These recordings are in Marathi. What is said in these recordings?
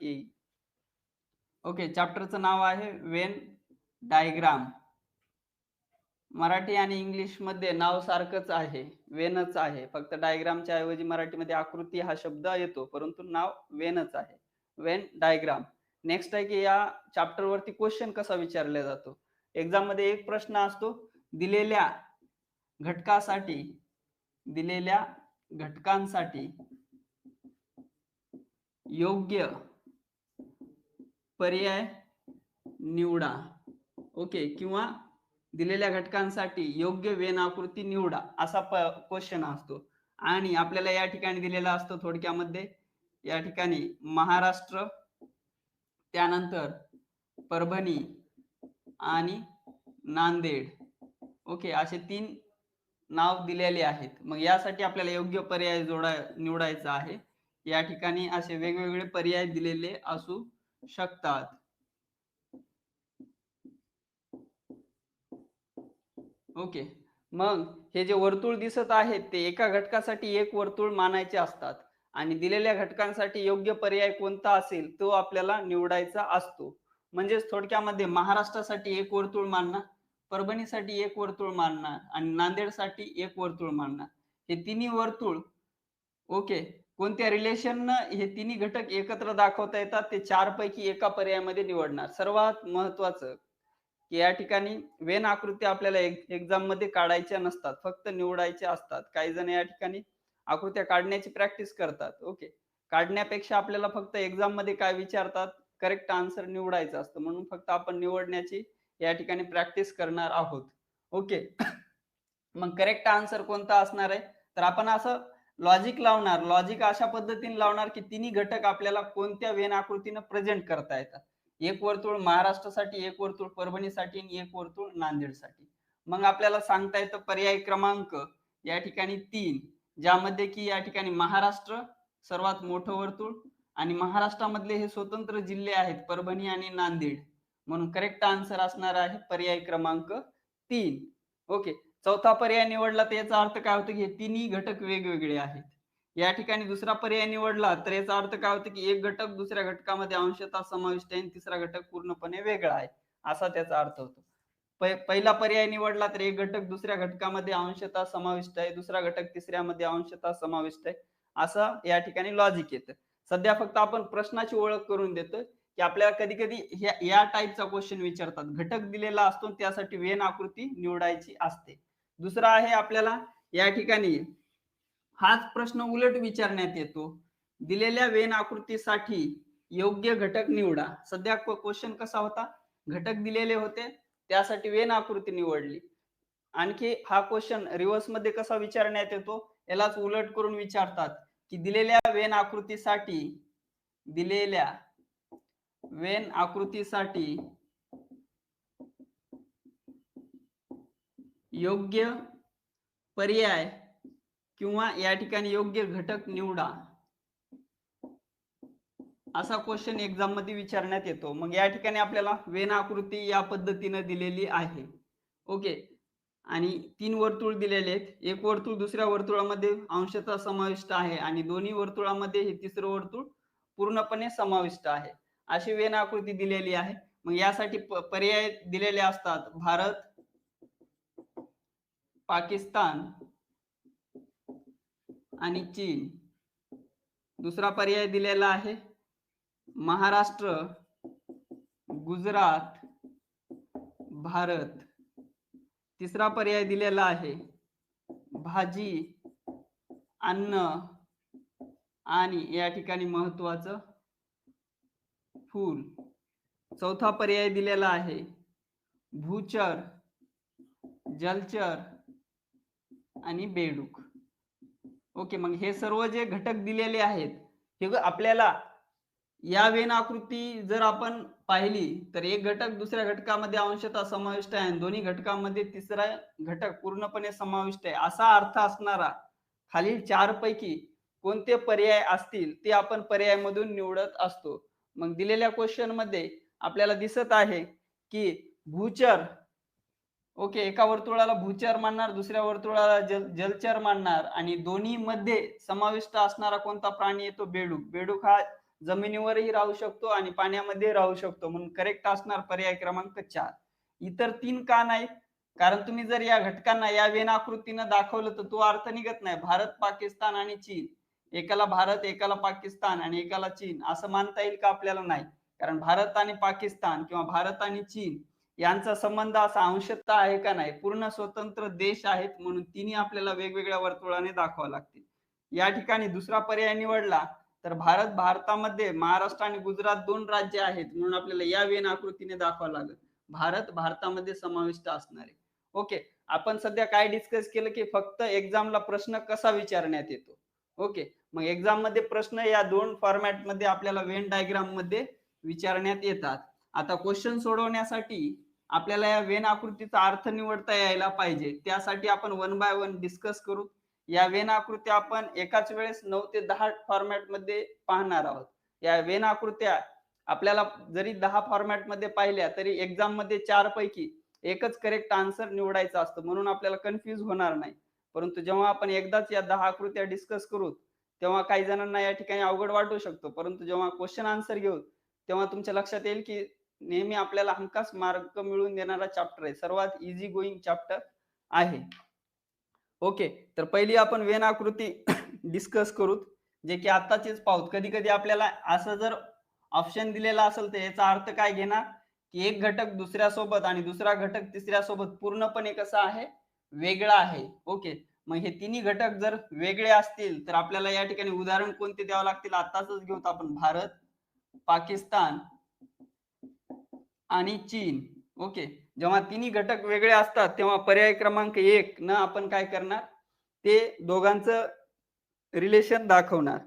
येईल. ओके, चॅप्टरचं नाव आहे वेन डायग्राम. मराठी आणि इंग्लिश मध्ये नाव सारखंच आहे, वेनच आहे, फक्त डायग्रामच्या ऐवजी मराठीमध्ये आकृती हा शब्द येतो, परंतु नाव वेनच आहे, वेन डायग्राम. नेक्स्ट आहे की या चॅप्टर वरती क्वेश्चन कसा विचारला जातो. एक्झाम मध्ये एक प्रश्न असतो, दिलेल्या घटकांसाठी योग्य पर्याय निवडा. ओके, किंवा दिलेल्या घटकांसाठी योग्य वेन आकृती निवडा असा क्वेश्चन असतो. आणि आपल्याला या ठिकाणी दिलेला असतो थोडक्यामध्ये, या ठिकाणी महाराष्ट्र, त्यानंतर परभणी आणि नांदेड. ओके, असे 3 नाव दिलेले आहेत. मग यासाठी आपल्याला योग्य पर्याय निवडायचा आहे. या ठिकाणी असे वेगवेगळे पर्याय दिलेले असू शकतात. ओके, मग हे जे वर्तुळ दिसत आहेत ते एका घटकासाठी एक वर्तुळ मानायचे असतात आणि दिलेल्या घटकांसाठी योग्य पर्याय कोणता असेल तो आपल्याला निवडायचा असतो. म्हणजेच थोडक्यामध्ये महाराष्ट्रासाठी एक वर्तुळ मानणार, परभणीसाठी एक वर्तुळ मानणार आणि नांदेडसाठी एक वर्तुळ मानणार. हे तिन्ही वर्तुळ ओके कोणत्या रिलेशन हे तिन्ही घटक एकत्र दाखवता येतात ते 4 पैकी एका पर्यायामध्ये निवडणार. सर्वात महत्वाचं की या ठिकाणी वेन आकृती आपल्याला एक्झाम मध्ये काढायच्या नसतात, फक्त निवडायच्या असतात. काही जण या ठिकाणी आकृत्या काढण्याची प्रॅक्टिस करतात. ओके, काढण्यापेक्षा आपल्याला फक्त एक्झाम मध्ये काय विचारतात, करेक्ट आन्सर निवडायचं असतं, म्हणून फक्त आपण निवडण्याची या ठिकाणी प्रॅक्टिस करणार आहोत. ओके, मग करेक्ट आन्सर कोणता असणार आहे, तर आपण असं लॉजिक लावणार. लॉजिक अशा पद्धतीने लावणार की तिन्ही घटक आपल्याला कोणत्या वेन आकृतीने प्रेझेंट करता येतात. एक वर्तुळ महाराष्ट्रासाठी, एक वर्तुळ परभणीसाठी आणि एक वर्तुळ नांदेडसाठी. मग आपल्याला सांगता येतं पर्याय क्रमांक या ठिकाणी 3, ज्यामध्ये की या ठिकाणी महाराष्ट्र सर्वात मोठं वर्तुळ आणि महाराष्ट्रामधले हे स्वतंत्र जिल्हे आहेत परभणी आणि नांदेड, म्हणून करेक्ट आन्सर असणार आहे पर्याय क्रमांक 3. ओके, चौथा पर्याय निवडला तर याचा अर्थ काय होतो की हे तिन्ही घटक वेगवेगळे आहेत. या ठिकाणी दुसरा पर्याय निवडला तर याचा अर्थ काय होतो की एक घटक दुसऱ्या घटकामध्ये अंशतः समाविष्ट आहे आणि तिसरा घटक पूर्णपणे वेगळा आहे, असा त्याचा अर्थ होतो. पहिला पर्याय निवडला तर एक घटक दुसऱ्या घटकामध्ये अंशतः समाविष्ट आहे, दुसरा घटक तिसऱ्यामध्ये अंशतः समाविष्ट आहे, असं या ठिकाणी लॉजिक येतं. सध्या फक्त आपण प्रश्नाची ओळख करून देतोय की आपल्याला कधी कधी या टाईपचा क्वेश्चन विचारतात, घटक दिलेला असतो त्यासाठी वेन आकृती निवडायची असते. दुसरा आहे आपल्याला या ठिकाणी हाच प्रश्न उलट विचारण्यात येतो, दिलेल्या वेन आकृतीसाठी योग्य घटक निवडा. सध्या क्वेश्चन कसा होता, घटक दिलेले होते त्यासाठी वेन आकृती निवडली. आणखी हा क्वेश्चन रिव्हर्स मध्ये कसा विचारण्यात येतो, यालाच उलट करून विचारतात की दिलेल्या वेन आकृतीसाठी योग्य पर्याय किंवा या ठिकाणी योग्य घटक निवडा, असा क्वेश्चन एक्झाम मध्ये विचारण्यात येतो. मग या ठिकाणी आपल्याला वेन आकृती या पद्धतीने दिलेली आहे. ओके, आणि 3 वर्तुळ दिलेले आहेत, एक वर्तुळ दुसऱ्या वर्तुळामध्ये अंशतः समाविष्ट आहे आणि दोन्ही वर्तुळामध्ये हे तिसरं वर्तुळ पूर्णपणे समाविष्ट आहे, अशी वेन आकृती दिलेली आहे. मग यासाठी पर्याय दिलेले असतात, भारत, पाकिस्तान आणि चीन. दुसरा पर्याय दिलेला आहे महाराष्ट्र, गुजरात, भारत. तिसरा पर्याय दिलेला आहे भाजी, अन्न आणि या ठिकाणी महत्वाचं फूल. चौथा पर्याय दिलेला आहे भूचर, जलचर आणि बेडूक. ओके, मग हे सर्व जे घटक दिलेले आहेत हे आपल्याला या वेन आकृती जर आपण पाहिली तर एक घटक दुसऱ्या घटकामध्ये अंशतः समाविष्ट आहे आणि दोन्ही घटकामध्ये तिसरा घटक पूर्णपणे समाविष्ट आहे, असा अर्थ असणारा खालील 4 पैकी कोणते पर्याय असतील ते आपण पर्यायामधून निवडत असतो. मग दिलेल्या क्वेश्चन मध्ये आपल्याला दिसत आहे की भूचर, ओके, एका वर्तुळाला भूचर मानणार, दुसऱ्या वर्तुळाला जलचर मानणार आणि दोन्ही मध्ये समाविष्ट असणारा कोणता प्राणी येतो, बेडूक. बेडूक हा जमिनीवरही राहू शकतो आणि पाण्यामध्ये राहू शकतो. म्हणून करेक्ट असणार पर्याय क्रमांक 4. इतर 3 का नाहीत? कारण तुम्ही जर या घटकांना या वेन आकृतीनं दाखवलं तर तो अर्थ निघत नाही. भारत, पाकिस्तान आणि चीन. एकाला भारत, एकाला पाकिस्तान आणि एकाला चीन असं मानता येईल का? आपल्याला नाही. कारण भारत आणि पाकिस्तान किंवा भारत आणि चीन यांचा संबंध असा अंशतः आहे का? नाही. पूर्ण स्वतंत्र देश आहेत, म्हणून तिन्ही आपल्याला वेगवेगळ्या वर्तुळाने दाखवावं लागतील. या ठिकाणी दुसरा पर्याय निवडला तर भारतामध्ये महाराष्ट्र आणि गुजरात 2 राज्य आहेत, म्हणून आपल्याला या वेन आकृतीने दाखवावं लागेल. भारतामध्ये समाविष्ट असणार आहे. ओके. आपण सध्या काय डिस्कस केलं की फक्त एक्झामला प्रश्न कसा विचारण्यात येतो. ओके. मग एक्झाम मध्ये प्रश्न या 2 फॉर्मॅट मध्ये आपल्याला वेन डायग्राम मध्ये विचारण्यात येतात. आता क्वेश्चन सोडवण्यासाठी आपल्याला या वेन आकृतीचा अर्थ निवडता यायला पाहिजे. त्यासाठी आपण 1 बाय 1 डिस्कस करू. या वेन आकृत्या आपण एकाच वेळेस 9 ते 10 फॉर्मॅट मध्ये पाहणार आहोत. या वेन आकृत्या आपल्याला जरी 10 फॉर्मॅट मध्ये पाहिल्या तरी एक्झाम मध्ये 4 पैकी एकच करेक्ट आन्सर निवडायचा असतो, म्हणून आपल्याला कन्फ्यूज होणार नाही. परंतु जेव्हा आपण एकदाच या 10 आकृत्या डिस्कस करू तेव्हा काही जणांना या ठिकाणी अवघड वाटू शकतो, परंतु जेव्हा क्वेश्चन आन्सर घेऊ तेव्हा तुमच्या लक्षात येईल की नेहमी आपल्याला हमखास मार्क मिळवून देणारा चॅप्टर आहे, सर्वात इझी गोईंग चॅप्टर आहे. ओके. तर पहिली आपण वेन आकृती डिस्कस करू, जे की आताचीच पाहू. कधी कधी आपल्याला असं जर ऑप्शन दिलेला असेल तर याचा अर्थ काय घेणार की एक घटक दुसऱ्यासोबत आणि दुसरा घटक तिसऱ्यासोबत पूर्णपणे कसा आहे, वेगळा आहे. ओके. मग हे तिन्ही घटक जर वेगळे असतील तर आपल्याला या ठिकाणी उदाहरण कोणते द्यावं लागतील, आताच घेऊ आपण. भारत, पाकिस्तान आणि चीन. ओके. जेव्हा तिन्ही घटक वेगळे असतात तेव्हा पर्याय क्रमांक 1 न आपण काय करणार, ते दोघांचं रिलेशन दाखवणार.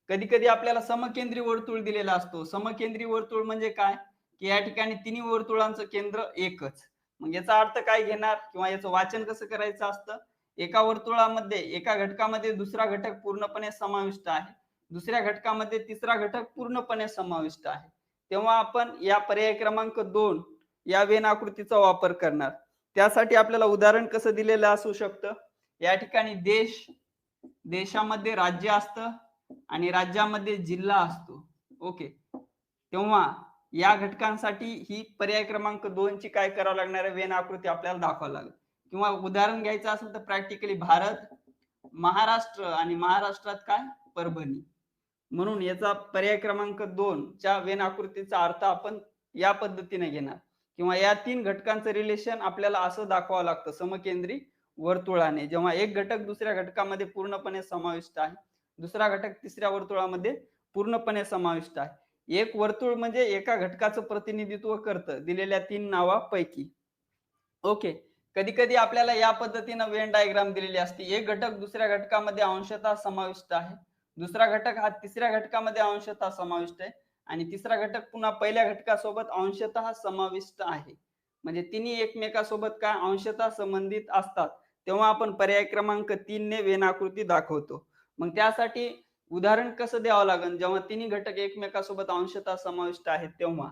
कधी कधी आपल्याला समकेंद्री वर्तुळ दिलेला असतो. समकेंद्री वर्तुळ म्हणजे काय की या ठिकाणी तिन्ही वर्तुळांचं केंद्र एकच. मग याचा अर्थ काय घेणार किंवा याचं वाचन कसं करायचं असतं, एका वर्तुळामध्ये एका घटकामध्ये दुसरा घटक पूर्णपणे समाविष्ट आहे, दुसऱ्या घटकामध्ये तिसरा घटक पूर्णपणे समाविष्ट आहे, तेव्हा आपण या पर्याय क्रमांक 2 या वेन आकृतीचा वापर करणार. त्यासाठी आपल्याला उदाहरण कसं दिलेलं असू शकतं, या ठिकाणी देशामध्ये राज्य असतं आणि राज्यामध्ये जिल्हा असतो. ओके. तेव्हा या घटकांसाठी ही पर्याय क्रमांक 2 ची काय करावं लागणार आहे, वेन आकृती आपल्याला दाखवावं लागेल. किंवा उदाहरण घ्यायचं असेल तर प्रॅक्टिकली भारत, महाराष्ट्र आणि महाराष्ट्रात काय, परभणी. म्हणून याचा पर्याय क्रमांक 2 च्या वेन आकृतीचा अर्थ आपण या पद्धतीने घेणार. किंवा या 3 घटकांचं रिलेशन आपल्याला असं दाखवावं लागतं समकेंद्री वर्तुळाने, जेव्हा एक घटक दुसऱ्या घटकामध्ये पूर्णपणे समाविष्ट आहे, दुसरा घटक तिसऱ्या वर्तुळामध्ये पूर्णपणे समाविष्ट आहे. एक वर्तुळ म्हणजे एका घटकाचं प्रतिनिधित्व करतं दिलेल्या 3 नावापैकी. ओके. कधी कधी आपल्याला या पद्धतीनं वेन डायग्राम दिलेली असते. एक घटक दुसऱ्या घटकामध्ये अंशतः समाविष्ट आहे, दुसरा घटक हा तिसऱ्या घटकामध्ये अंशतः समाविष्ट आहे आणि तिसरा घटक पुन्हा पहिल्या घटकासोबत अंशतः समाविष्ट आहे. म्हणजे तिन्ही एकमेकासोबत काय अंशतः संबंधित असतात. तेव्हा आपण पर्याय क्रमांक 3 ने वेन आकृती दाखवतो. मग त्यासाठी उदाहरण कसं द्यावं लागेल, जेव्हा तिन्ही घटक एकमेकासोबत अंशतः समाविष्ट आहेत तेव्हा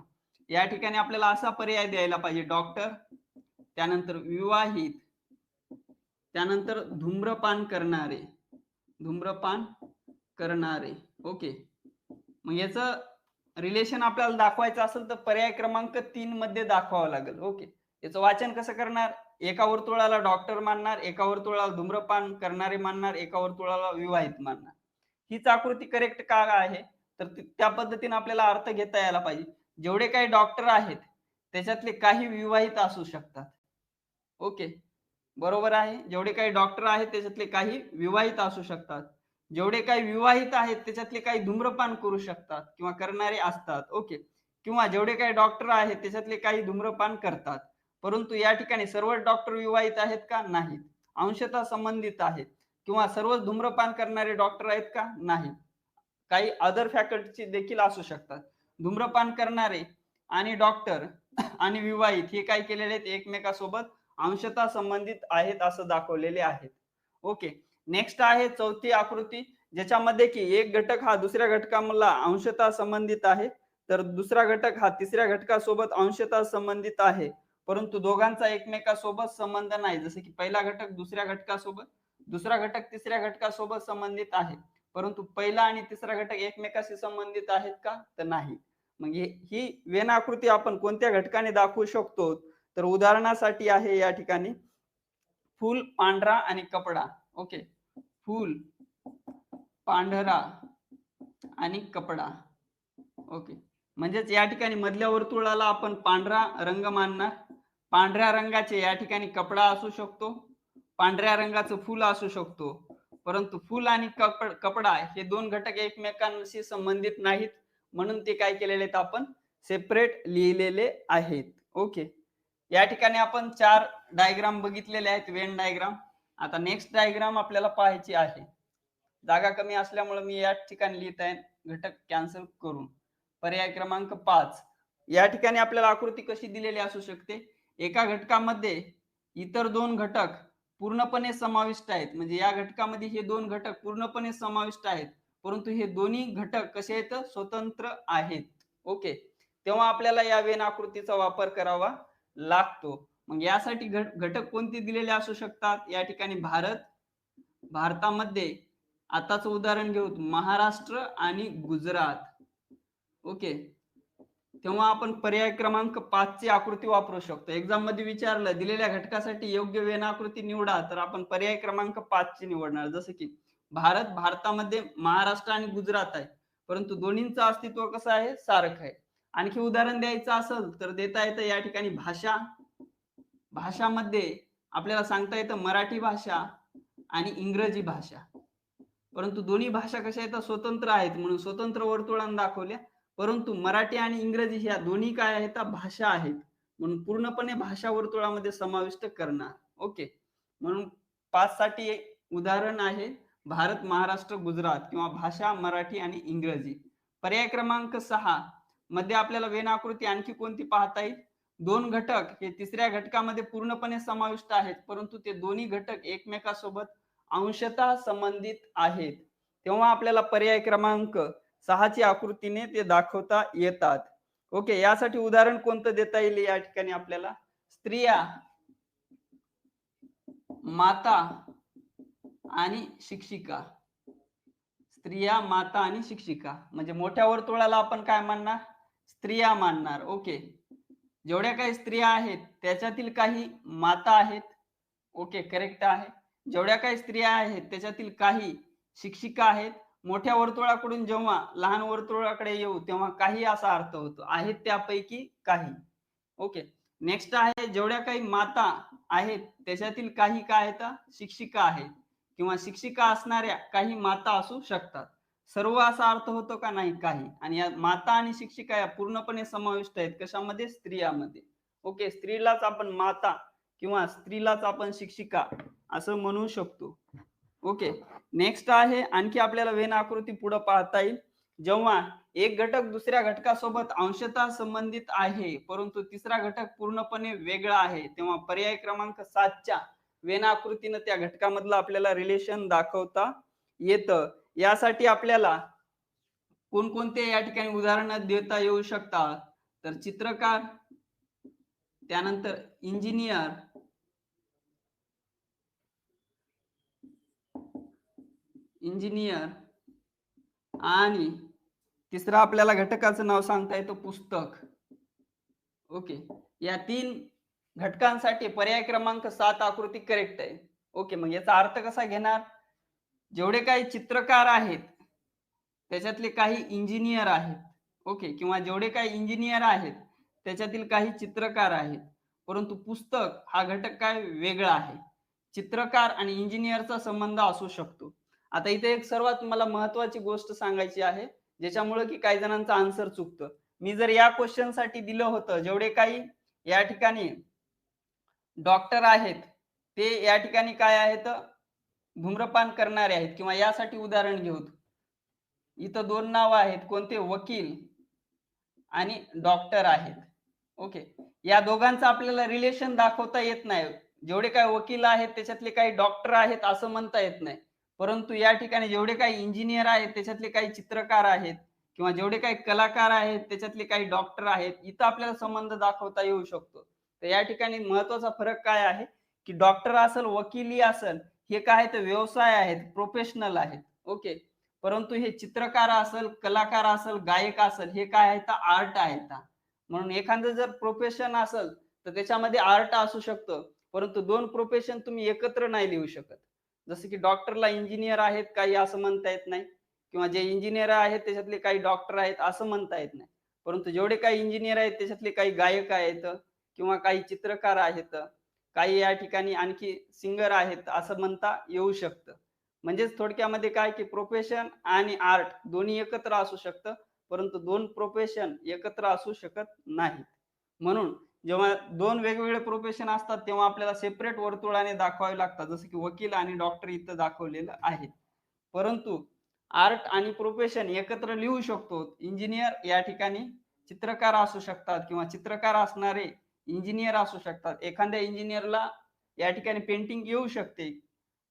या ठिकाणी आपल्याला असा पर्याय द्यायला पाहिजे, डॉक्टर, त्यानंतर विवाहित, त्यानंतर धूम्रपान करणारे. ओके. मग याचं रिलेशन आपल्याला दाखवायचं असेल तर पर्याय क्रमांक 3 मध्ये दाखवावं लागेल. ओके. याचं वाचन कसं करणार, एका वर्तुळाला डॉक्टर मानणार, एका वर्तुळाला धूम्रपान करणारे मानणार, एका वर्तुळाला विवाहित मानणार. हीच आकृती करेक्ट का आहे, तर त्या पद्धतीने आपल्याला अर्थ घेता यायला पाहिजे. जेवढे काही डॉक्टर आहेत त्याच्यातले काही विवाहित असू शकतात. ओके. बरोबर आहे. जेवढे काही डॉक्टर आहेत त्याच्यातले काही विवाहित असू शकतात, जेवढे काही विवाहित आहेत त्याच्यातले काही धूम्रपान करू शकतात किंवा करणारे असतात. ओके. किंवा जेवढे काही डॉक्टर आहेत त्याच्यातले काही धूम्रपान करतात. परंतु या ठिकाणी सर्व डॉक्टर विवाहित आहेत का, नाहीत. अंशतः संबंधित आहेत. किंवा सर्वच धूम्रपान करणारे डॉक्टर आहेत का, नाही. काही अदर फॅकल्टी देखील असू शकतात. धूम्रपान करणारे आणि डॉक्टर आणि विवाहित हे काय केलेले आहेत, एकमेकासोबत अंशतः संबंधित आहेत असं दाखवलेले आहेत. ओके. नेक्स्ट आहे चौथी आकृती, ज्याच्यामध्ये की एक घटक हा दुसऱ्या घटकाला अंशतः संबंधित आहे, तर दुसरा घटक हा तिसऱ्या घटकासोबत अंशतः संबंधित आहे, परंतु दोघांचा एकमेकासोबत संबंध नाही. जसे की पहिला घटक दुसऱ्या घटकासोबत, दुसरा घटक तिसऱ्या घटकासोबत संबंधित आहे, परंतु पहिला आणि तिसरा घटक एकमेकाशी संबंधित आहेत का? तर नाही. मग ही वेन आकृती आपण कोणत्या घटकाने दाखवू शकतो? तर उदाहरणासाठी आहे या ठिकाणी फूल, पांढरा आणि कपडा. ओके, फूल, पांढरा आणि कपडा. ओके, म्हणजेच या ठिकाणी मधल्या वर्तुळाला आपण पांढरा रंग मानणार. पांढऱ्या रंगाचे या ठिकाणी कपडा असू शकतो, पांढऱ्या रंगाचं फूल असू शकतो. परंतु फूल आणि कपडा हे दोन घटक एकमेकांशी संबंधित नाहीत, म्हणून ते काय केलेले आहेत आपण सेपरेट लिहिलेले आहेत. ओके, या ठिकाणी आपण 4 डायग्राम बघितलेले आहेत, वेन डायग्राम. आता नेक्स्ट डायग्राम आपल्याला पाहायची आहे. जागा कमी असल्यामुळे मी या ठिकाणी लिहित आहे घटक कॅन्सल करून. पर्याय क्रमांक 5. या ठिकाणी आपल्याला आकृती कशी दिलेली असू शकते? एका घटकामध्ये इतर दोन घटक पूर्णपणे समाविष्ट आहेत, म्हणजे या घटकामध्ये हे दोन घटक पूर्णपणे समाविष्ट आहेत, परंतु हे दोन्ही घटक कसे आहेत? स्वतंत्र आहेत. ओके, तेव्हा आपल्याला या वेन आकृतीचा वापर करावा लागतो. मग यासाठी घटक कोणते दिलेले असू शकतात? या ठिकाणी भारतामध्ये आताच उदाहरण घेऊ, महाराष्ट्र आणि गुजरात. ओके, तेव्हा आपण पर्याय क्रमांक 5 ची आकृती वापरू शकतो. एक्झाम मध्ये विचारलं दिलेल्या घटकासाठी योग्य वेन आकृती निवडा, तर आपण पर्याय क्रमांक 5 ची निवडणार. जसं की भारतामध्ये महाराष्ट्र आणि गुजरात आहे, परंतु दोन्हींचं अस्तित्व कसं आहे? सारखं आहे. आणखी उदाहरण द्यायचं असेल तर देता येतं या ठिकाणी भाषामध्ये आपल्याला सांगता येतं मराठी भाषा आणि इंग्रजी भाषा, परंतु दोन्ही भाषा कशा आहेत? स्वतंत्र आहेत, म्हणून स्वतंत्र वर्तुळाने दाखवल्या. परंतु मराठी आणि इंग्रजी ह्या दोन्ही काय आहेत? भाषा आहेत, म्हणून पूर्णपणे भाषा वर्तुळामध्ये समाविष्ट करणार. ओके, म्हणून 5 साठी एक उदाहरण आहे भारत, महाराष्ट्र, गुजरात किंवा भाषा मराठी आणि इंग्रजी. पर्याय क्रमांक 6 मध्ये आपल्याला वेन आकृती आणखी कोणती पाहता येईल? दोन घटक हे तिसऱ्या घटकामध्ये पूर्णपणे समाविष्ट आहेत, परंतु ते दोन्ही घटक एकमेकांसोबत अंशतः संबंधित आहेत. तेव्हा आपल्याला पर्याय क्रमांक 6 ची आकृतीने ते दाखवता येतात. ओके, यासाठी उदाहरण कोणतं देता येईल? या ठिकाणी आपल्याला स्त्रिया, माता आणि शिक्षिका. स्त्रिया, माता आणि शिक्षिका, म्हणजे मोठ्या वर्तुळाला आपण काय मानणार? स्त्रिया मानणार. ओके, जेवढ्या काही स्त्रिया आहेत त्याच्यातील काही माता आहेत. ओके, करेक्ट आहे. जेवढ्या काही स्त्रिया आहेत त्याच्यातील काही शिक्षिका आहेत. मोठ्या वर्तुळाकडून जेव्हा लहान वर्तुळाकडे येऊ तेव्हा काही असा अर्थ होतो, आहेत त्यापैकी काही. ओके, नेक्स्ट आहे जेवढ्या काही माता आहेत त्याच्यातील काही काय आहेत? शिक्षिका आहेत, किंवा शिक्षिका असणाऱ्या काही माता असू शकतात. सर्व असा अर्थ होतो का? नाही, काही. आणि या माता आणि शिक्षिका या पूर्णपणे समाविष्ट आहेत कशामध्ये? स्त्रियामध्ये. ओके, स्त्रीलाच आपण माता किंवा स्त्रीलाच आपण शिक्षिका असं म्हणू शकतो. ओके, नेक्स्ट आहे आणखी आपल्याला वेन आकृती पुढे पाहता येईल. जेव्हा एक घटक दुसऱ्या घटकासोबत अंशतः संबंधित आहे, परंतु तिसरा घटक पूर्णपणे वेगळा आहे, तेव्हा पर्याय क्रमांक 7 च्या वेन आकृतीने त्या घटकामधलं आपल्याला रिलेशन दाखवता येतं. यासाठी आपल्याला कोणकोणते या ठिकाणी उदाहरणं देता येऊ शकतात? तर चित्रकार, त्यानंतर इंजिनियर, आणि तिसरा आपल्याला घटकाचं नाव सांगता येतं पुस्तक. ओके, या 3 घटकांसाठी पर्याय क्रमांक 7 आकृती करेक्ट आहे. ओके, मग याचा अर्थ कसा घेणार? जेवढे काही चित्रकार आहेत त्याच्यातले काही इंजिनियर आहेत. ओके, किंवा जेवढे काही इंजिनियर आहेत त्याच्यातील काही चित्रकार आहेत, परंतु पुस्तक हा घटक काय वेगळा आहे. चित्रकार आणि इंजिनियरचा संबंध असू शकतो. आता इथे एक सर्वात मला महत्वाची गोष्ट सांगायची आहे, ज्याच्यामुळे की काही जणांचं आन्सर चुकतं. मी जर या क्वेश्चन साठी दिलं होतं जेवढे काही या ठिकाणी डॉक्टर आहेत ते या ठिकाणी काय आहेत? धूम्रपान करणारे आहेत, किंवा यासाठी उदाहरण घेऊ, इथं 2 नाव आहेत, कोणते? वकील आणि डॉक्टर आहेत. ओके, या दोघांचं आपल्याला रिलेशन दाखवता येत नाही. जेवढे काही वकील आहेत त्याच्यातले काही डॉक्टर आहेत असं म्हणता येत नाही, परंतु या ठिकाणी जेवढे काही इंजिनियर आहेत त्याच्यातले काही चित्रकार आहेत, किंवा जेवढे काही कलाकार आहेत त्याच्यातले काही डॉक्टर आहेत, इथं आपल्याला संबंध दाखवता येऊ शकतो. तर या ठिकाणी महत्वाचा फरक काय आहे की डॉक्टर असेल, वकिली असेल, हे काय तर व्यवसाय आहेत, प्रोफेशनल आहेत. ओके, परंतु हे चित्रकार असेल, कलाकार असेल, गायक असेल, हे काय आहे तर आर्ट आहे. म्हणून एखादं जर प्रोफेशन असेल तर त्याच्यामध्ये आर्ट असू शकतं, परंतु दोन प्रोफेशन तुम्ही एकत्र नाही लिहू शकत. जसं की डॉक्टरला इंजिनियर आहेत काही असं म्हणता येत नाही, किंवा जे इंजिनियर आहेत त्याच्यातले काही डॉक्टर आहेत असं म्हणता येत नाही. परंतु जेवढे काही इंजिनियर आहेत त्याच्यातले काही गायक आहेत, किंवा काही चित्रकार आहेत, काही या ठिकाणी आणखी सिंगर आहेत असं म्हणता येऊ शकतं. म्हणजेच थोडक्यामध्ये काय की प्रोफेशन आणि आर्ट दोन्ही एकत्र असू शकतं, परंतु दोन प्रोफेशन एकत्र असू शकत नाहीत. म्हणून जेव्हा दोन वेगवेगळे प्रोफेशन असतात तेव्हा आपल्याला सेपरेट वर्तुळाने दाखवावे लागतात, जसं की वकील आणि डॉक्टर इथं दाखवलेलं आहे. परंतु आर्ट आणि प्रोफेशन एकत्र लिहू शकतो. इंजिनियर या ठिकाणी चित्रकार असू शकतात, किंवा चित्रकार असणारे इंजिनियर असू शकतात. एखाद्या इंजिनियरला या ठिकाणी पेंटिंग येऊ शकते,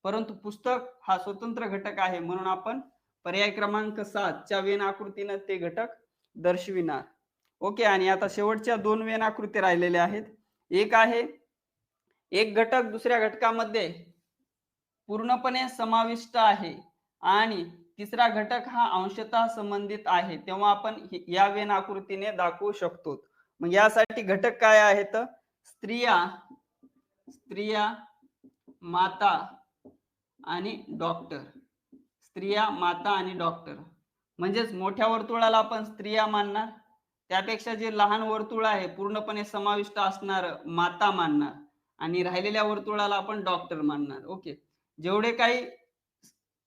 परंतु पुस्तक हा स्वतंत्र घटक आहे, म्हणून आपण पर्याय क्रमांक 7 च्या वेन आकृतीनं ते घटक दर्शविणार. ओके. आणि आता शेवटच्या 2 वेन आकृती राहिलेल्या आहेत. एक आहे, एक घटक दुसऱ्या घटकामध्ये पूर्णपणे समाविष्ट आहे आणि तिसरा घटक हा अंशतः संबंधित आहे, तेव्हा आपण या वेन आकृतीने दाखवू शकतो. मग यासाठी घटक काय आहेत? स्त्रिया, स्त्रिया, माता आणि डॉक्टर. स्त्रिया, माता आणि डॉक्टर. म्हणजेच मोठ्या वर्तुळाला आपण स्त्रिया मानणार, त्यापेक्षा जे लहान वर्तुळ आहे पूर्णपणे समाविष्ट असणार माता मानणार, आणि राहिलेल्या वर्तुळाला आपण डॉक्टर मानणार. ओके. जेवढे काही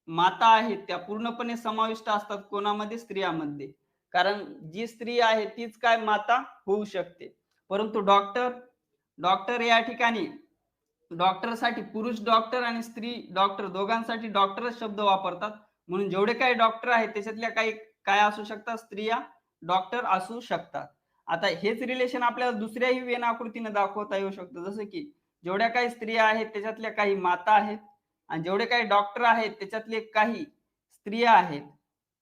माता आहेत त्या पूर्णपणे समाविष्ट असतात कोणामध्ये? स्त्रियामध्ये. कारण जी स्त्री आहे तीच काय माता होऊ शकते. परंतु डॉक्टर, डॉक्टर या ठिकाणी डॉक्टरसाठी पुरुष डॉक्टर आणि स्त्री डॉक्टर दोघांसाठी डॉक्टरच शब्द वापरतात. म्हणून जेवढे काही डॉक्टर आहेत त्याच्यातल्या काही काय असू शकतात? स्त्रिया डॉक्टर असू शकतात. आता हेच रिलेशन आपल्याला दुसऱ्याही वेन आकृतीने दाखवता येऊ शकतं. जसं की जेवढ्या काही स्त्रिया आहेत त्याच्यातल्या काही माता आहेत, आणि जेवढे काही डॉक्टर आहेत त्याच्यातले काही स्त्रिया आहेत.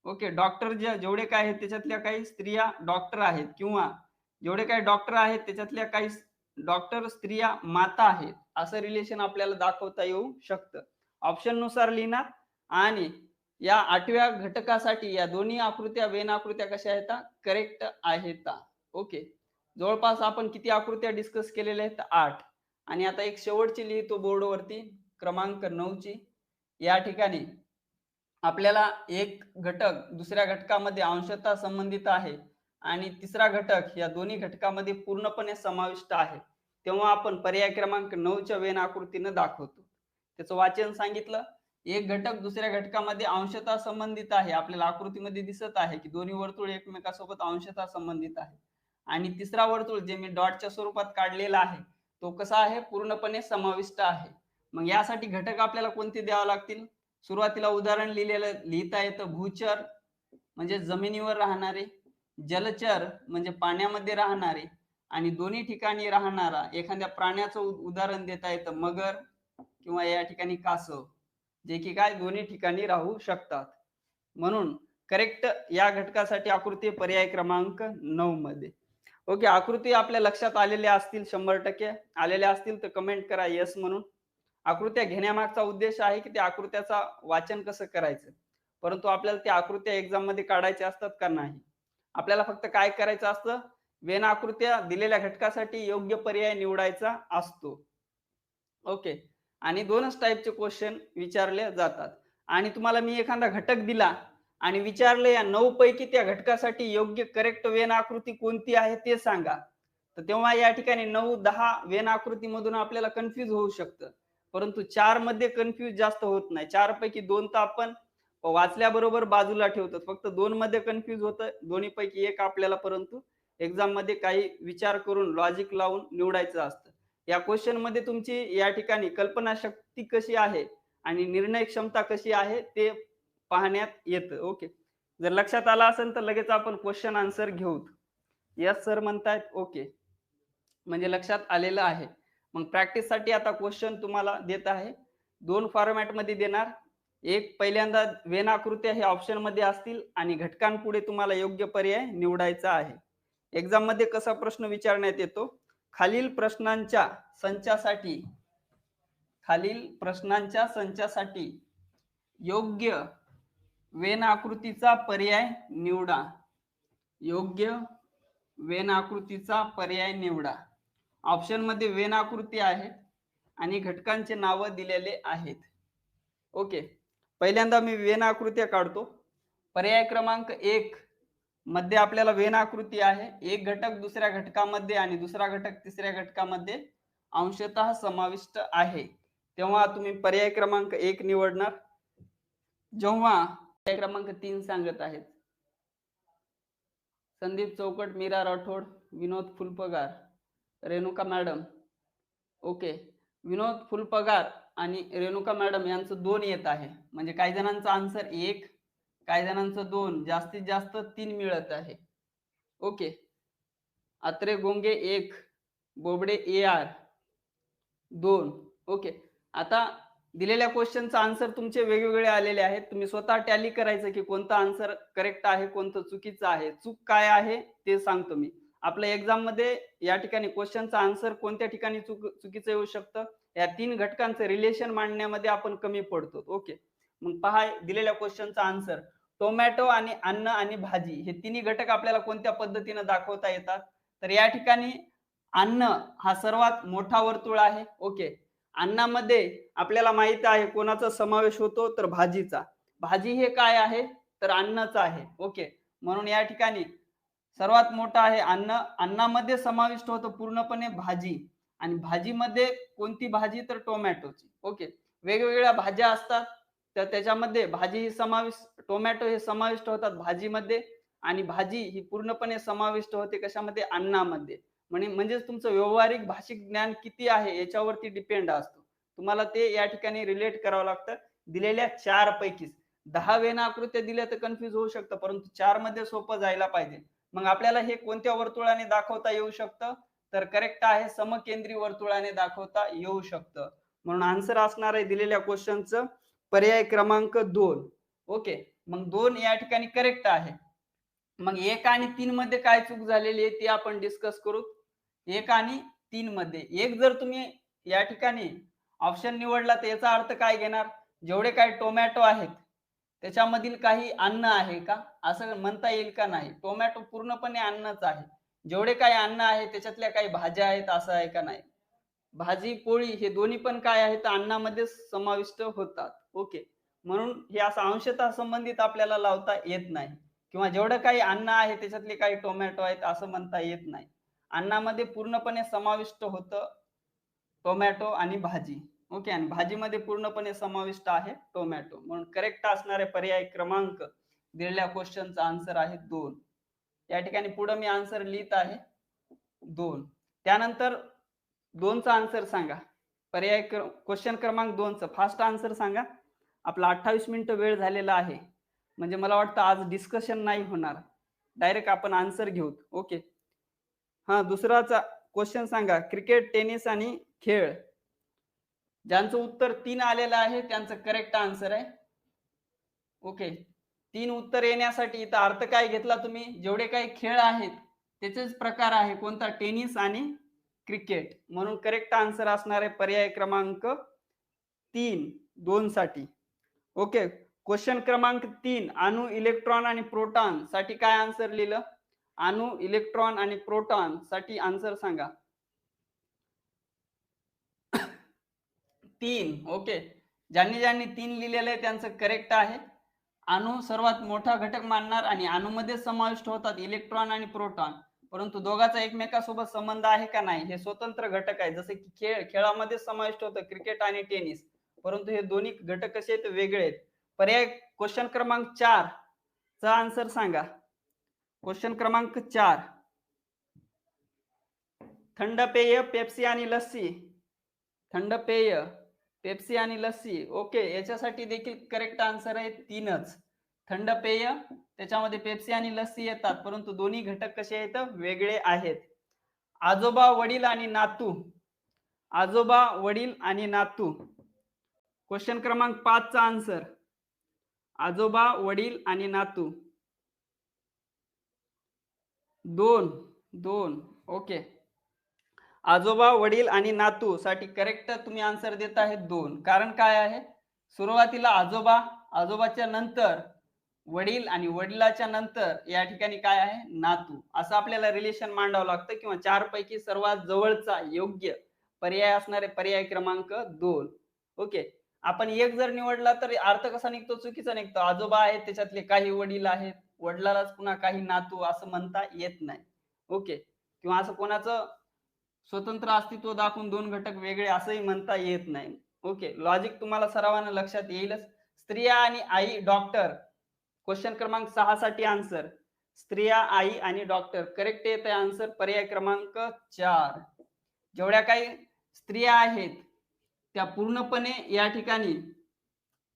ओके. डॉक्टर जेवढे काय आहेत त्याच्यातल्या काही स्त्रिया डॉक्टर आहेत, किंवा जेवढे काही डॉक्टर आहेत त्याच्यातल्या काही डॉक्टर स्त्रिया माता आहेत, असं रिलेशन आपल्याला दाखवता येऊ शकतं. ऑप्शन नुसार लिहिणार. आणि या 8व्या घटकासाठी या दोन्ही आकृत्या वेन आकृत्या कशा आहेत? करेक्ट आहेत. ओके. जवळपास आपण किती आकृत्या डिस्कस केलेल्या आहेत? 8. आणि आता एक शेवटची लिहितो बोर्डवरती, क्रमांक 9 ची. या ठिकाणी आपल्याला एक घटक दुसऱ्या घटकामध्ये अंशतः संबंधित आहे आणि तिसरा घटक या दोन्ही घटकामध्ये पूर्णपणे समाविष्ट आहे, तेव्हा आपण पर्याय क्रमांक 9 च्या वेन आकृतीनं दाखवतो. त्याचं वाचन सांगितलं. एक घटक दुसऱ्या घटकामध्ये अंशतः संबंधित आहे. आपल्याला आकृतीमध्ये दिसत आहे की दोन्ही वर्तुळ एकमेकांसोबत अंशतः संबंधित आहे. आणि तिसरा वर्तुळ जे मी डॉटच्या स्वरूपात काढलेला आहे तो कसा आहे? पूर्णपणे समाविष्ट आहे. मग यासाठी घटक आपल्याला कोणते द्यावे लागतील? सुरुवातीला उदाहरण लिहिलेलं लिहिता येतं. भूचर म्हणजे जमिनीवर राहणारे, जलचर म्हणजे पाण्यामध्ये राहणारे, आणि दोन्ही ठिकाणी राहणारा एखाद्या प्राण्याचं उदाहरण देता येतं. मगर किंवा या ठिकाणी कासव, जे की काय दोन्ही ठिकाणी राहू शकतात. म्हणून करेक्ट या घटकासाठी आकृती पर्याय क्रमांक 9 मध्ये. ओके. आकृती आपल्या लक्षात आलेल्या असतील, 100% आलेल्या असतील तर कमेंट करा येस म्हणून. आकृत्या घेण्यामागचा उद्देश आहे की त्या आकृत्याचा वाचन कसं करायचं, परंतु आपल्याला त्या आकृत्या एक्झाम मध्ये काढायच्या असतात का? नाही. आपल्याला फक्त काय करायचं असतं? वेन आकृत्या दिलेल्या घटकासाठी योग्य पर्याय निवडायचा असतो. ओके. आणि 2च टाईपचे क्वेश्चन विचारले जातात. आणि तुम्हाला मी एखादा घटक दिला आणि विचारले या 9 पैकी त्या घटकासाठी योग्य करेक्ट वेन आकृती कोणती आहे ते सांगा, तर तेव्हा या ठिकाणी 9-10 वेन आकृतीमधून आपल्याला कन्फ्यूज होऊ शकतं. परंतु 4 मध्ये कन्फ्यूज जास्त होत नाही. 4 पैकी 2 तर आपण वाचल्याबरोबर बाजूला ठेवतो. फक्त 2 मध्ये कन्फ्यूज होतं. दोन्ही पैकी एक आपल्याला परंतु एक्झाम मध्ये काही विचार करून लॉजिक लावून निवडायचं असतं. या क्वेश्चन मध्ये तुमची या ठिकाणी कल्पना शक्ती कशी आहे आणि निर्णय क्षमता कशी आहे ते पाहण्यात येतं. ओके. जर लक्षात आला असेल तर लगेच आपण क्वेश्चन आन्सर घेऊ. यस सर म्हणतायत. ओके. म्हणजे लक्षात आलेलं आहे. मग प्रॅक्टिससाठी आता क्वेश्चन तुम्हाला देत आहे. 2 फॉर्मॅट मध्ये देणार. एक, पहिल्यांदा वेन आकृत्या हे ऑप्शन मध्ये असतील आणि घटकांपुढे तुम्हाला योग्य पर्याय निवडायचा आहे. एक्झाम मध्ये कसा प्रश्न विचारण्यात येतो? खालील प्रश्नांच्या संचासाठी, खालील प्रश्नांच्या संचासाठी योग्य वेन आकृतीचा पर्याय निवडा. योग्य वेन आकृतीचा पर्याय निवडा. ऑप्शन मध्ये वेन आकृती आहे आणि घटकांचे नाव दिलेले आहेत. ओके, पहिल्यांदा मी वेन आकृत्या काढतो. पर्याय क्रमांक 1 मध्ये आपल्याला वेन आकृती आहे. एक घटक दुसऱ्या घटकामध्ये आणि दुसरा घटक तिसऱ्या घटकामध्ये अंशतः समाविष्ट आहे. तेव्हा तुम्ही पर्याय क्रमांक 1 निवडणार. जेव्हा पर्याय क्रमांक 3 सांगत आहेत संदीप चौकट, मीरा राठोड, विनोद फुलपगार, रेणुका मॅडम. ओके, विनोद फुलपगार आणि रेणुका मॅडम यांचं 2 येत आहे. म्हणजे काही जणांचा आन्सर 1, काही जणांचं 2, जास्तीत जास्त 3 मिळत आहे. Okay, Atre Gonge 1, Bobde AR 2. Okay, आता दिलेल्या क्वेश्चनचा आन्सर तुमचे वेगवेगळे आलेले आहेत. तुम्ही स्वतः टॅली करायचं की कोणता आन्सर करेक्ट आहे, कोणतं चुकीचं आहे. चूक काय आहे ते सांगतो मी. आपल्या एक्झाम मध्ये या ठिकाणी क्वेश्चनचा आन्सर कोणत्या ठिकाणी चुकीचं येऊ शकतं, या 3 घटकांचं रिलेशन मांडण्यामध्ये आपण कमी पडतो. ओके, मग पहा दिलेल्या क्वेश्चनचा आन्सर. टोमॅटो आणि अन्न आणि भाजी हे तिन्ही घटक आपल्याला कोणत्या पद्धतीने दाखवता येतात. तर या ठिकाणी अन्न हा सर्वात मोठा वर्तुळ आहे. ओके, अन्नामध्ये आपल्याला माहित आहे कोणाचा समावेश होतो, तर भाजीचा. भाजी हे काय आहे, तर अन्नच आहे. ओके, म्हणून या ठिकाणी सर्वात मोठा आहे अन्न. अन्नामध्ये समाविष्ट होतं पूर्णपणे भाजी, आणि भाजीमध्ये कोणती भाजी, तर टोमॅटोची. ओके, वेगवेगळ्या भाज्या असतात तर त्याच्यामध्ये भाजी ही टोमॅटो हे समाविष्ट होतात भाजीमध्ये, आणि भाजी ही पूर्णपणे समाविष्ट होते कशामध्ये, अन्नामध्ये. म्हणजेच तुमचं व्यवहारिक भाषिक ज्ञान किती आहे याच्यावरती डिपेंड असतो. तुम्हाला ते या ठिकाणी रिलेट करावं लागतं. दिलेल्या 4 पैकी 10 वेन आकृत्या दिल्या तर कन्फ्युज होऊ शकतं, परंतु 4 मध्ये सोपं जायला पाहिजे. मग आपल्याला हे कोणत्या वर्तुळाने दाखवता येऊ शकतं, तर करेक्ट आहे समकेंद्री वर्तुळाने दाखवता येऊ शकतं. म्हणून आन्सर असणार आहे दिलेल्या क्वेश्चनचं पर्याय क्रमांक 2. ओके, मग 2 या ठिकाणी करेक्ट आहे. मग 1 आणि 3 मध्ये काय चूक झालेली आहे ते आपण डिस्कस करू. 1 आणि 3 मध्ये 1 जर तुम्ही या ठिकाणी ऑप्शन निवडला तर याचा अर्थ काय घेणार, जेवढे काही टोमॅटो आहेत त्याच्यामधील काही अन्न आहे का, असं म्हणता येईल का, नाही. टोमॅटो पूर्णपणे अन्नच आहे. जेवढे काही अन्न आहे त्याच्यातल्या काही भाज्या आहेत असं आहे का, नाही. भाजी पोळी हे दोन्ही पण काय आहेत, अन्नामध्ये समाविष्ट होतात. ओके, म्हणून हे असं अंशतः संबंधित आपल्याला लावता येत नाही, किंवा जेवढं काही अन्न आहे त्याच्यातले काही टोमॅटो आहेत असं म्हणता येत नाही. अन्नामध्ये पूर्णपणे समाविष्ट होतं टोमॅटो आणि भाजी. ओके, आणि भाजीमध्ये पूर्णपणे समाविष्ट आहे टोमॅटो. म्हणून करेक्ट असणारे पर्याय क्रमांक दिलेल्या क्वेश्चनचा आन्सर आहे 2. या ठिकाणी पुढे मी आन्सर लिहित आहे 2. त्यानंतर 2चा आन्सर सांगा. पर्याय क्वेश्चन क्रमांक 2चा फास्ट आन्सर सांगा. आपला 28 मिनिटं वेळ झालेला आहे, म्हणजे मला वाटतं आज डिस्कशन नाही होणार, डायरेक्ट आपण आन्सर घेऊ. ओके, हा दुसराचा क्वेश्चन सांगा. क्रिकेट, टेनिस आणि खेळ, ज्यांचं उत्तर 3 आलेलं आहे त्यांचं करेक्ट आन्सर आहे. ओके, 3 उत्तर येण्यासाठी इथं अर्थ काय घेतला तुम्ही, जेवढे काही खेळ आहेत त्याचेच प्रकार आहे कोणता, टेनिस आणि क्रिकेट. म्हणून करेक्ट आन्सर असणार आहे पर्याय क्रमांक 3 2 साठी. ओके, क्वेश्चन क्रमांक 3 अणु, इलेक्ट्रॉन आणि प्रोटॉन साठी काय आन्सर लिहिलं, अणु, इलेक्ट्रॉन आणि प्रोटॉन साठी आन्सर सांगा. 3. ओके, ज्यांनी ज्यांनी 3 लिहिलेलं आहे त्यांचं करेक्ट आहे. अणु सर्वात मोठा घटक मानणार, आणि अणुमध्ये समाविष्ट होतात इलेक्ट्रॉन आणि प्रोटॉन, परंतु दोघांचा एकमेकांसोबत संबंध आहे का, नाही. हे स्वतंत्र घटक आहे. जसे की खेळामध्ये समाविष्ट होतं क्रिकेट आणि टेनिस, परंतु हे दोन्ही घटक कसे आहेत, वेगळे आहेत. पर्याय क्वेश्चन क्रमांक 4 चा आन्सर सांगा. क्वेश्चन क्रमांक 4, थंड पेय, पेप्सी आणि लस्सी. थंड पेय, पेप्सी आणि लस्सी. ओके, याच्यासाठी देखील करेक्ट आन्सर आहे 3च. थंड पेय त्याच्यामध्ये पेप्सी आणि लस्सी येतात, परंतु दोन्ही घटक कसे आहेत, वेगळे आहेत. आजोबा, वडील आणि नातू. आजोबा, वडील आणि नातू. क्वेश्चन क्रमांक 5 चा आन्सर. आजोबा, वडील आणि नातू. 2. ओके, आजोबा, वडील आणि नातू साठी करेक्ट तुम्ही आन्सर देत आहेत 2. कारण काय आहे, सुरुवातीला आजोबाच्या नंतर वडील आणि वडिलाच्या नंतर या ठिकाणी काय आहे, नातू, असं आपल्याला रिलेशन मांडावं लागतं किंवा चार पैकी सर्वात जवळचा योग्य पर्याय असणारे पर्याय क्रमांक 2. ओके. आपण एक जर निवडला तर अर्थ कसा निघतो, चुकीचा निघतो. आजोबा आहेत त्याच्यातले काही वडील आहेत, वडिलालाच पुन्हा काही नातू असं म्हणता येत नाही. ओके. किंवा असं कोणाचं स्वतंत्र अस्तित्व दाखवून दोन घटक वेगळे असंही म्हणता येत नाही. ओके. लॉजिक तुम्हाला सरावानं लक्षात येईलच. स्त्रिया आणि आई डॉक्टर. क्वेश्चन क्रमांक 6 साठी आन्सर. स्त्रिया, आई आणि डॉक्टर. करेक्ट येत आहे आन्सर पर्याय क्रमांक 4. जेवढ्या काही स्त्रिया आहेत त्या पूर्णपणे या ठिकाणी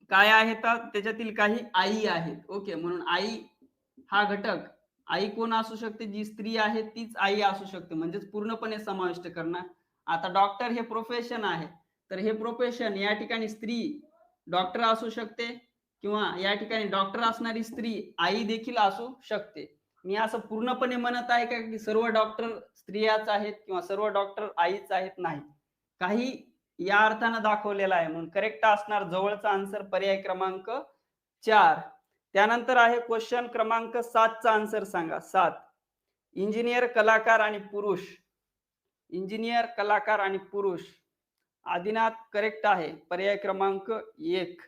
काय आहेत, त्याच्यातील काही आई आहेत. ओके. म्हणून आई हा घटक, आई कोण असू शकते, जी स्त्री आहे तीच आई असू शकते, म्हणजेच पूर्णपणे समाविष्ट करणार. आता डॉक्टर हे प्रोफेशन आहे, तर हे प्रोफेशन या ठिकाणी स्त्री डॉक्टर असू शकते किंवा या ठिकाणी डॉक्टर असणारी स्त्री आई देखील असू शकते. मी असं पूर्णपणे म्हणत आहे का की सर्व डॉक्टर स्त्रियाच आहेत किंवा सर्व डॉक्टर आईच आहेत? नाही. काही या अर्थानं दाखवलेला आहे, म्हणून करेक्ट असणार जवळचा आन्सर पर्याय क्रमांक 4. त्यानंतर आहे क्वेश्चन क्रमांक 7 चा आन्सर सांगा. 7. इंजिनियर, कलाकार आणि पुरुष. इंजिनियर, कलाकार आणि पुरुष. आदिनाथ करेक्ट आहे. पर्याय क्रमांक 1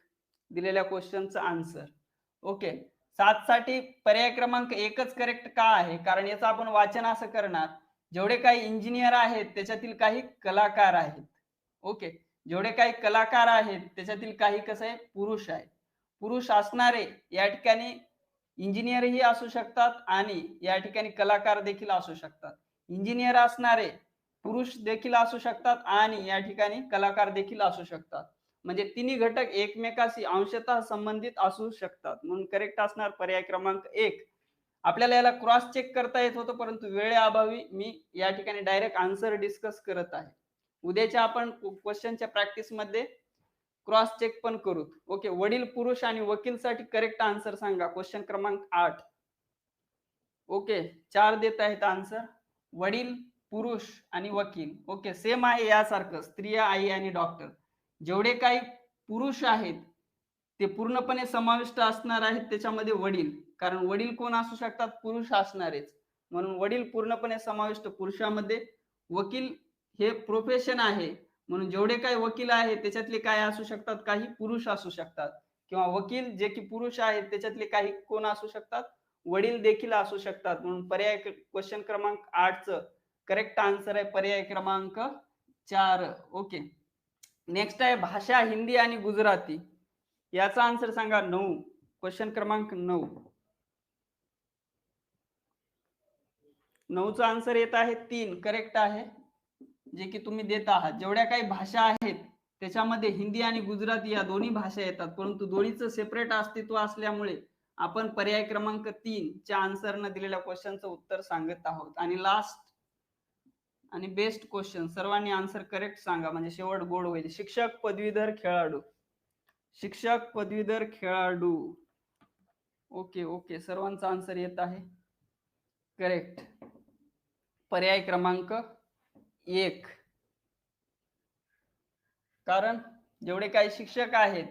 दिलेल्या क्वेश्चनचा आन्सर. ओके. 7 साठी पर्याय क्रमांक 1च करेक्ट का आहे? कारण याचं आपण वाचन असं करणार, जेवढे काही इंजिनियर आहेत त्याच्यातील काही कलाकार आहेत. ओके. जेवढे काही कलाकार आहेत त्याच्यातील काही कसं आहे, पुरुष आहे. पुरुष असणारे या ठिकाणी इंजिनियरही असू शकतात आणि या ठिकाणी कलाकार देखील असू शकतात. इंजिनियर असणारे पुरुष देखील असू शकतात आणि या ठिकाणी कलाकार देखील असू शकतात. म्हणजे तिन्ही घटक एकमेकाशी अंशतः संबंधित असू शकतात. म्हणून करेक्ट असणार पर्याय क्रमांक 1. आपल्याला याला क्रॉस चेक करता येत होतं, परंतु वेळेअभावी मी या ठिकाणी डायरेक्ट आन्सर डिस्कस करत आहे. उद्याच्या आपण क्वेश्चनच्या प्रॅक्टिसमध्ये क्रॉस चेक पण करू. ओके. वडील, पुरुष आणि वकील साठी करेक्ट आन्सर सांगा. क्वेश्चन क्रमांक 8. ओके. 4 देत आहेत आन्सर. वडील, पुरुष आणि वकील. ओके. सेम आहे यासारखं, स्त्रिया, आई आणि डॉक्टर. जेवढे काही पुरुष आहेत ते पूर्णपणे समाविष्ट असणार आहेत त्याच्यामध्ये वडील. कारण वडील कोण असू शकतात, पुरुष असणारेच. म्हणून वडील पूर्णपणे समाविष्ट पुरुषामध्ये. वकील हे प्रोफेशन आहे, म्हणून जेवढे काही वकील आहेत त्याच्यातले काय असू शकतात, काही पुरुष असू शकतात. किंवा वकील जे की पुरुष आहेत त्याच्यातले काही कोण असू शकतात, वडील देखील असू शकतात. म्हणून पर्याय क्वेश्चन क्रमांक 8 च करेक्ट आन्सर आहे पर्याय क्रमांक 4. ओके. नेक्स्ट आहे भाषा, हिंदी आणि गुजराती. याचा आन्सर सांगा. 9. क्वेश्चन क्रमांक 9. 9 चा आन्सर येत आहे 3. करेक्ट आहे, जे की तुम्ही देत आहात. जेवढ्या काही भाषा आहेत त्याच्यामध्ये हिंदी आणि गुजराती या दोन्ही भाषा येतात, परंतु दोन्हीचं सेपरेट अस्तित्व असल्यामुळे आपण पर्याय क्रमांक 3 च्या आन्सरनं दिलेल्या क्वेश्चनचं उत्तर सांगत आहोत. आणि लास्ट आणि बेस्ट क्वेश्चन, सर्वांनी आन्सर करेक्ट सांगा म्हणजे शेवट गोड होईल. शिक्षक, पदवीधर, खेळाडू. शिक्षक, पदवीधर, खेळाडू. ओके. ओके. सर्वांचा आन्सर येत आहे करेक्ट. पर्याय क्रमांक 1. कारण जेवढे काही शिक्षक आहेत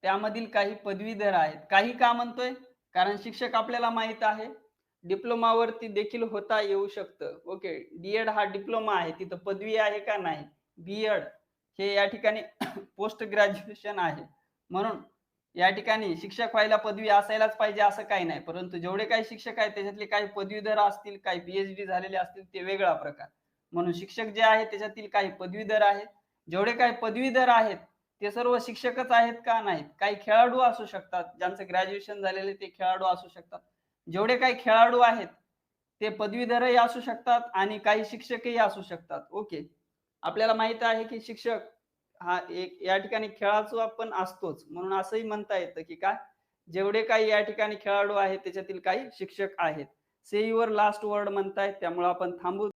त्यामधील काही पदवीधर आहेत. काही का म्हणतोय, कारण शिक्षक आपल्याला माहित आहे डिप्लोमावरती देखील होता येऊ शकतं. ओके. डीएड हा डिप्लोमा आहे, तिथं पदवी आहे का नाही. बीएड हे या ठिकाणी पोस्ट ग्रॅज्युएशन आहे, म्हणून या ठिकाणी शिक्षक व्हायला पदवी असायलाच पाहिजे असं काही नाही. परंतु जेवढे काही शिक्षक आहेत त्याच्यातले काही पदवीधर असतील, काही पीएचडी झालेले असतील, ते वेगळा प्रकार. म्हणून शिक्षक जे आहेत त्याच्यातील काही पदवीधर आहेत. जेवढे काही पदवीधर आहेत ते सर्व शिक्षकच आहेत का, नाहीत. काही खेळाडू असू शकतात, ज्यांचं ग्रॅज्युएशन झालेले ते खेळाडू असू शकतात. जेवढे काही खेळाडू आहेत ते पदवीधरही असू शकतात आणि काही शिक्षकही असू शकतात. ओके. आपल्याला माहित आहे की शिक्षक हा एक या ठिकाणी खेळाचा पण असतोच, म्हणून असंही म्हणता येतं की काय, जेवढे काही या ठिकाणी खेळाडू आहेत त्याच्यातील काही शिक्षक आहेत. से युअर लास्ट वर्ड म्हणतायत, त्यामुळे आपण थांबू.